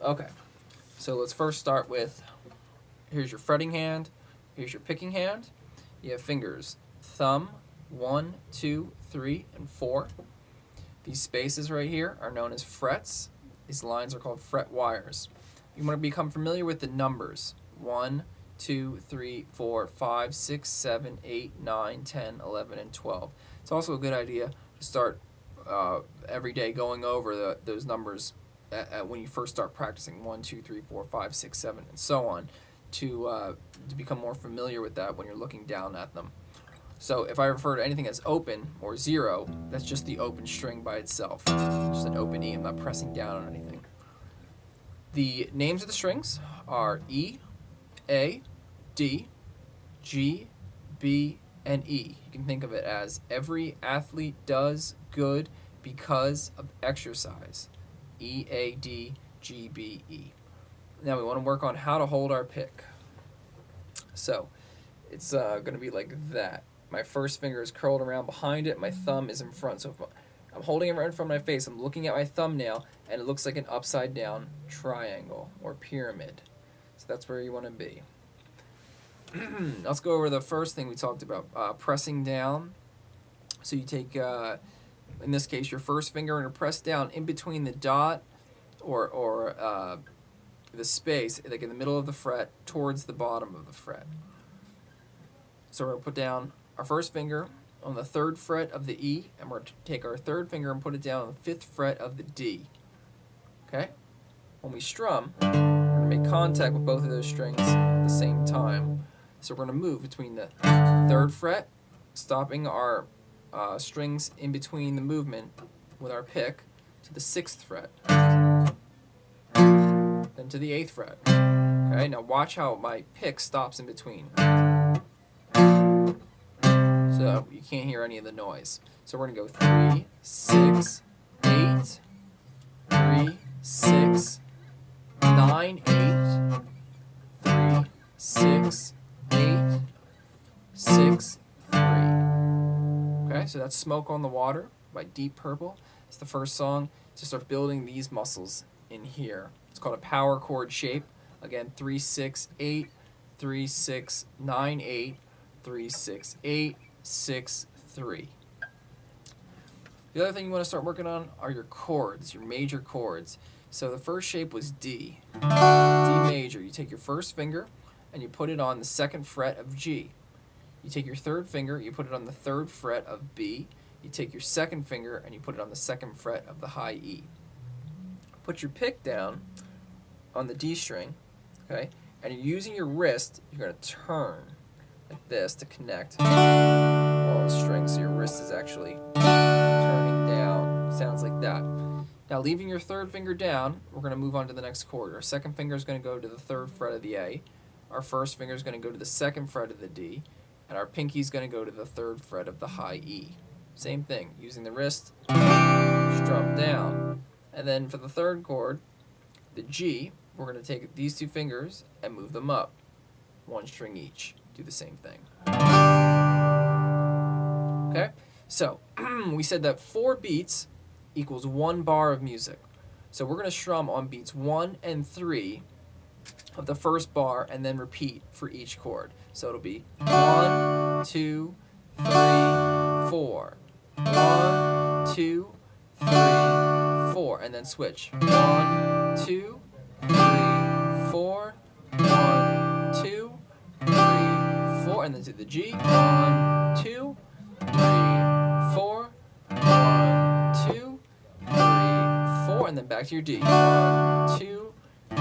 Okay, so let's first start with, here's your fretting hand, here's your picking hand. You have fingers, thumb, 1, 2, 3, and 4. These spaces right here are known as frets. These lines are called fret wires. You want to become familiar with the numbers, 1, 2, 3, 4, 5, 6, 7, 8, 9, 10, 11, and 12. It's also a good idea to start every day going over those numbers when you first start practicing, 1, 2, 3, 4, 5, 6, 7, and so on, to become more familiar with that when you're looking down at them. So if I refer to anything as open or 0, that's just the open string by itself. Just an open E. I'm not pressing down on anything. The names of the strings are E, A, D, G, B, and E. You can think of it as every athlete does good because of exercise. E, A, D, G, B, E. Now we want to work on how to hold our pick. So it's going to be like that. My first finger is curled around behind it. My thumb is in front. So if I'm holding it right in front of my face, I'm looking at my thumbnail, and it looks like an upside down triangle or pyramid. So that's where you want to be. Let's go over the first thing we talked about, pressing down. So you take, in this case, your first finger and press down in between the dot or the space, like in the middle of the fret, towards the bottom of the fret. So we're going to put down our first finger on the 3rd fret of the E, and we're going to take our 3rd finger and put it down on the 5th fret of the D. Okay? When we strum, we're going to make contact with both of those strings at the same time. So we're going to move between the 3rd fret, stopping our strings in between the movement with our pick, to the 6th fret, then to the 8th fret. Okay, now watch how my pick stops in between. So you can't hear any of the noise. So we're going to go 3, 6, 8, 3, 6, 9, 8, 3, 6, 8, 6, 3. Okay, so that's Smoke on the Water by Deep Purple. It's the first song to start building these muscles in here. It's called a power chord shape. Again, 3, 6, 8, 3, 6, 9, 8, 3, 6, 8, 6, 3. The other thing you want to start working on are your chords, your major chords. So the first shape was D. D major. You take your first finger and you put it on the 2nd fret of G. You take your 3rd finger, you put it on the 3rd fret of B. You take your 2nd finger and you put it on the 2nd fret of the high E. Put your pick down on the D string, okay? And you're using your wrist, you're going to turn like this to connect all the strings, so your wrist is actually turning down. Sounds like that. Now leaving your 3rd finger down, we're going to move on to the next chord. Our 2nd finger is going to go to the 3rd fret of the A. Our 1st finger is going to go to the 2nd fret of the D. And our pinky is going to go to the 3rd fret of the high E. Same thing, using the wrist, strum down. And then for the 3rd chord, the G, we're going to take these 2 fingers and move them up, 1 string each. Do the same thing. Okay, so we said that 4 beats equals 1 bar of music. So we're going to strum on beats 1 and 3 of the first bar and then repeat for each chord. So it'll be 1, 2, 3, 4. 1, 2, 3, 4. And then switch. 1, 2, 3, 4. 1, 2, 3, 4. And then to the G. 1, 2, 3, 4. 1, 2, 3, 4. And then back to your D. 1, 2, 3,